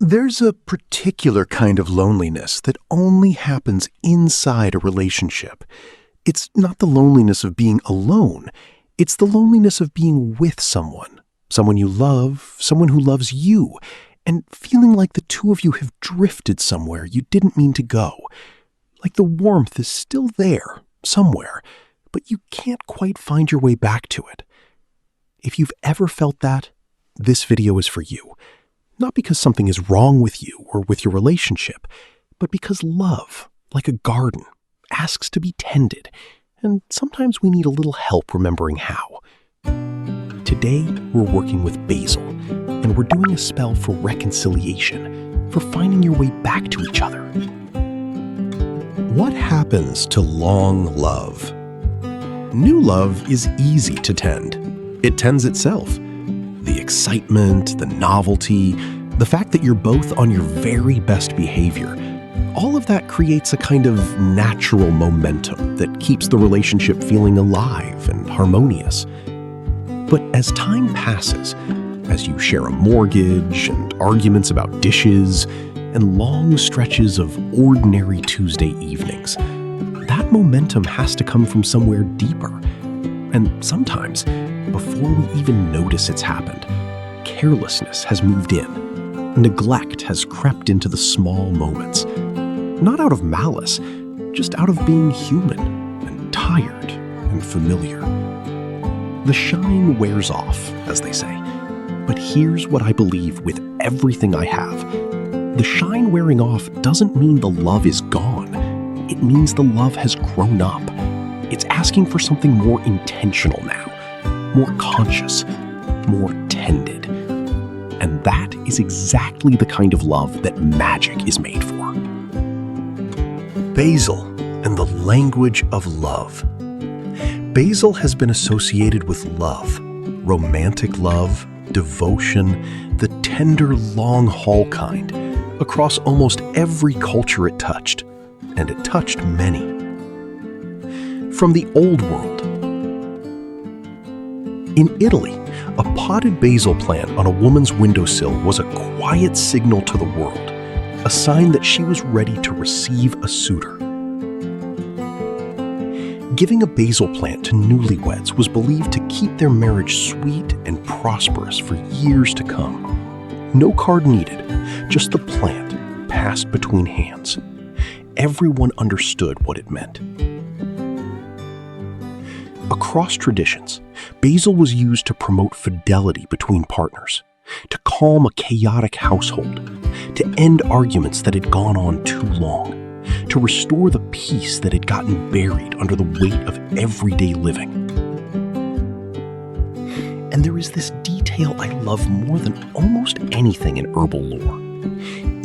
There's a particular kind of loneliness that only happens inside a relationship. It's not the loneliness of being alone. It's the loneliness of being with someone you love, someone who loves you, and feeling like the two of you have drifted somewhere you didn't mean to go. Like the warmth is still there, somewhere, but you can't quite find your way back to it. If you've ever felt that, this video is for you. Not because something is wrong with you or with your relationship, but because love, like a garden, asks to be tended, and sometimes we need a little help remembering how. Today, we're working with Basil, and we're doing a spell for reconciliation, for finding your way back to each other. What happens to long love? New love is easy to tend. It tends itself. The excitement, the novelty, the fact that you're both on your very best behavior, all of that creates a kind of natural momentum that keeps the relationship feeling alive and harmonious. But as time passes, as you share a mortgage and arguments about dishes and long stretches of ordinary Tuesday evenings, that momentum has to come from somewhere deeper. And sometimes, before we even notice it's happened, carelessness has moved in. Neglect has crept into the small moments. Not out of malice, just out of being human and tired and familiar. The shine wears off, as they say. But here's what I believe with everything I have. The shine wearing off doesn't mean the love is gone. It means the love has grown up. It's asking for something more intentional now. More conscious, more tended. And that is exactly the kind of love that magic is made for. Basil and the language of love. Basil has been associated with love, romantic love, devotion, the tender, long-haul kind, across almost every culture it touched, and it touched many. From the old world. In Italy, a potted basil plant on a woman's windowsill was a quiet signal to the world, a sign that she was ready to receive a suitor. Giving a basil plant to newlyweds was believed to keep their marriage sweet and prosperous for years to come. No card needed, just the plant passed between hands. Everyone understood what it meant. Across traditions, basil was used to promote fidelity between partners, to calm a chaotic household, to end arguments that had gone on too long, to restore the peace that had gotten buried under the weight of everyday living. And there is this detail I love more than almost anything in herbal lore.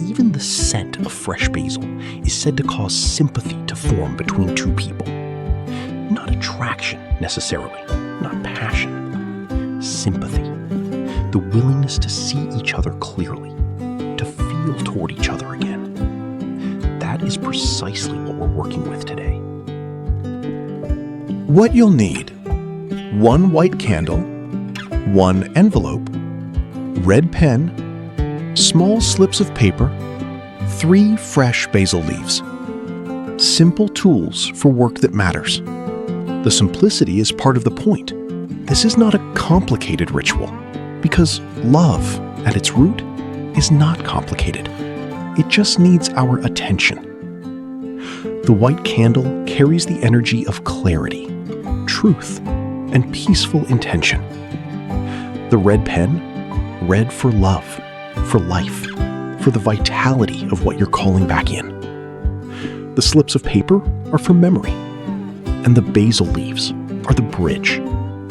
Even the scent of fresh basil is said to cause sympathy to form between two people. Not attraction, necessarily, not passion. Sympathy. The willingness to see each other clearly, to feel toward each other again. That is precisely what we're working with today. What you'll need: 1 white candle, 1 envelope, red pen, small slips of paper, 3 fresh basil leaves. Simple tools for work that matters. The simplicity is part of the point. This is not a complicated ritual, because love, at its root, is not complicated. It just needs our attention. The white candle carries the energy of clarity, truth, and peaceful intention. The red pen, red for love, for life, for the vitality of what you're calling back in. The slips of paper are for memory, and the basil leaves are the bridge,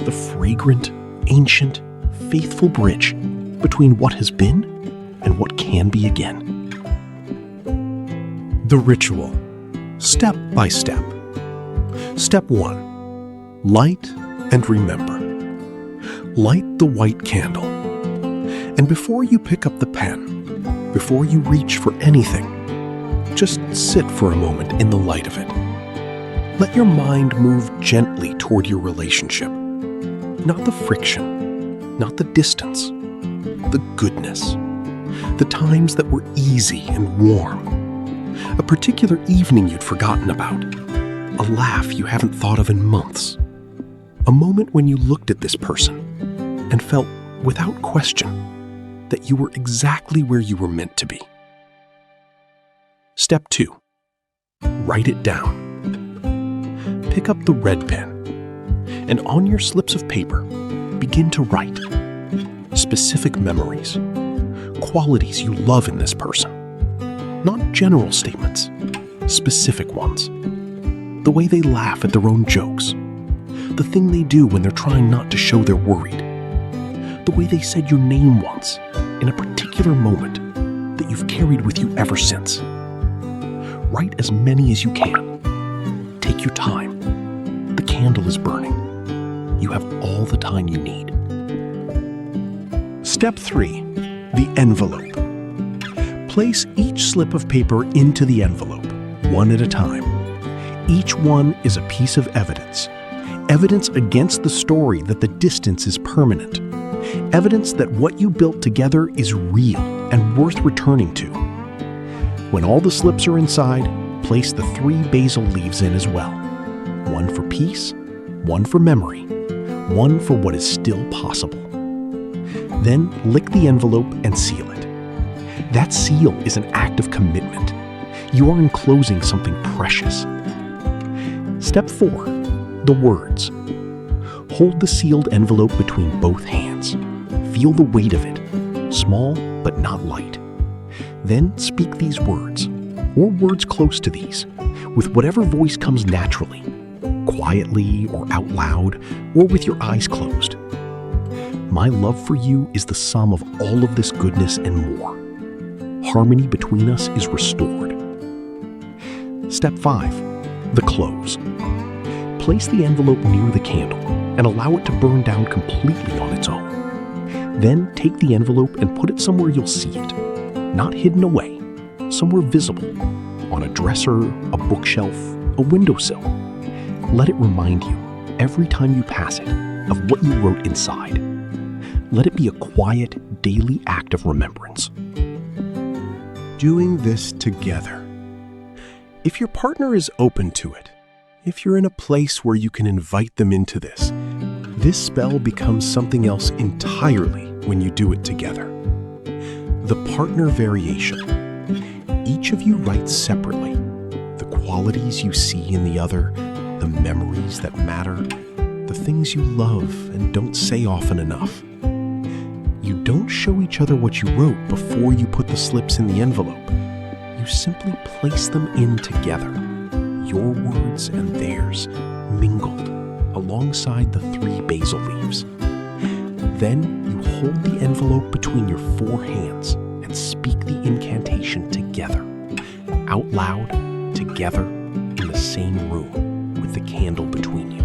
the fragrant, ancient, faithful bridge between what has been and what can be again. The ritual, step by step. Step 1. Light and remember. Light the white candle. And before you pick up the pen, before you reach for anything, just sit for a moment in the light of it. Let your mind move gently toward your relationship. Not the friction, not the distance, the goodness. The times that were easy and warm. A particular evening you'd forgotten about. A laugh you haven't thought of in months. A moment when you looked at this person and felt, without question, that you were exactly where you were meant to be. Step 2. Write it down. Pick up the red pen, and on your slips of paper, begin to write specific memories, qualities you love in this person. Not general statements, specific ones. The way they laugh at their own jokes. The thing they do when they're trying not to show they're worried. The way they said your name once, in a particular moment, that you've carried with you ever since. Write as many as you can. Take your time. The candle is burning. You have all the time you need. Step 3. The envelope. Place each slip of paper into the envelope, one at a time. Each one is a piece of evidence. Evidence against the story that the distance is permanent. Evidence that what you built together is real and worth returning to. When all the slips are inside, place the 3 basil leaves in as well. One for peace, one for memory, one for what is still possible. Then lick the envelope and seal it. That seal is an act of commitment. You are enclosing something precious. Step 4. The words. Hold the sealed envelope between both hands. Feel the weight of it, small but not light. Then speak these words, or words close to these, with whatever voice comes naturally, quietly or out loud, or with your eyes closed. My love for you is the sum of all of this goodness and more. Harmony between us is restored. Step 5. The close. Place the envelope near the candle and allow it to burn down completely on its own. Then take the envelope and put it somewhere you'll see it, not hidden away, somewhere visible, on a dresser, a bookshelf, a windowsill. Let it remind you, every time you pass it, of what you wrote inside. Let it be a quiet, daily act of remembrance. Doing this together. If your partner is open to it, if you're in a place where you can invite them into this spell becomes something else entirely when you do it together. The partner variation. Each of you writes separately. The qualities you see in the other, the memories that matter, the things you love and don't say often enough. You don't show each other what you wrote before you put the slips in the envelope. You simply place them in together, your words and theirs mingled alongside the 3 basil leaves. Then you hold the envelope between your 4 hands and speak the incantation together, out loud, together, in the same room, with the candle between you.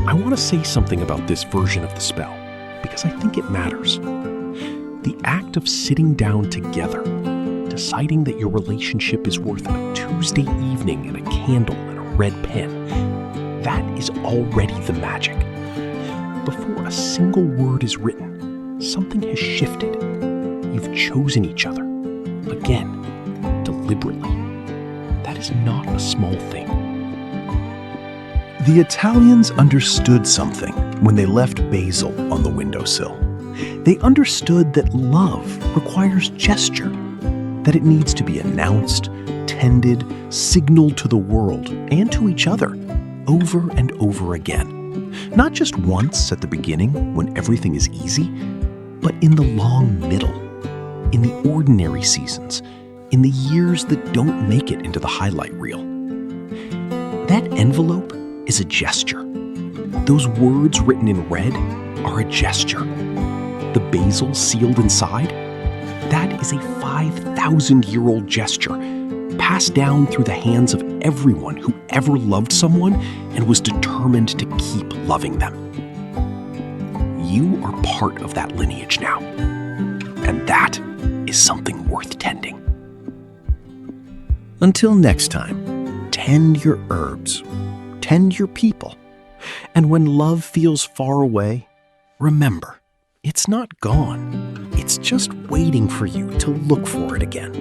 I want to say something about this version of the spell, because I think it matters. The act of sitting down together, deciding that your relationship is worth a Tuesday evening and a candle and a red pen, that is already the magic. Before a single word is written, something has shifted. You've chosen each other, again, deliberately. That is not a small thing. The Italians understood something when they left basil on the windowsill. They understood that love requires gesture, that it needs to be announced, tended, signaled to the world and to each other over and over again. Not just once at the beginning when everything is easy, but in the long middle, in the ordinary seasons, in the years that don't make it into the highlight reel. That envelope is a gesture. Those words written in red are a gesture. The basil sealed inside, that is a 5,000-year-old gesture passed down through the hands of everyone who ever loved someone and was determined to keep loving them. You are part of that lineage now, and that is something worth tending. Until next time, tend your herbs, tend your people, and when love feels far away, remember, it's not gone, It's just waiting for you to look for it again.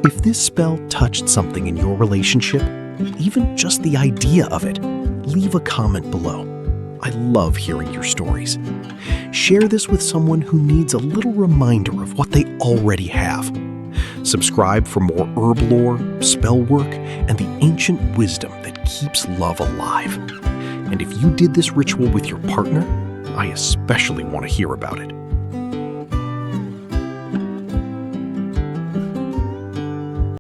If this spell touched something in your relationship, even just the idea of it, leave a comment below. I love hearing your stories. Share this with someone who needs a little reminder of what they already have. Subscribe for more herb lore, spell work, and the ancient wisdom that keeps love alive. And if you did this ritual with your partner, I especially want to hear about it.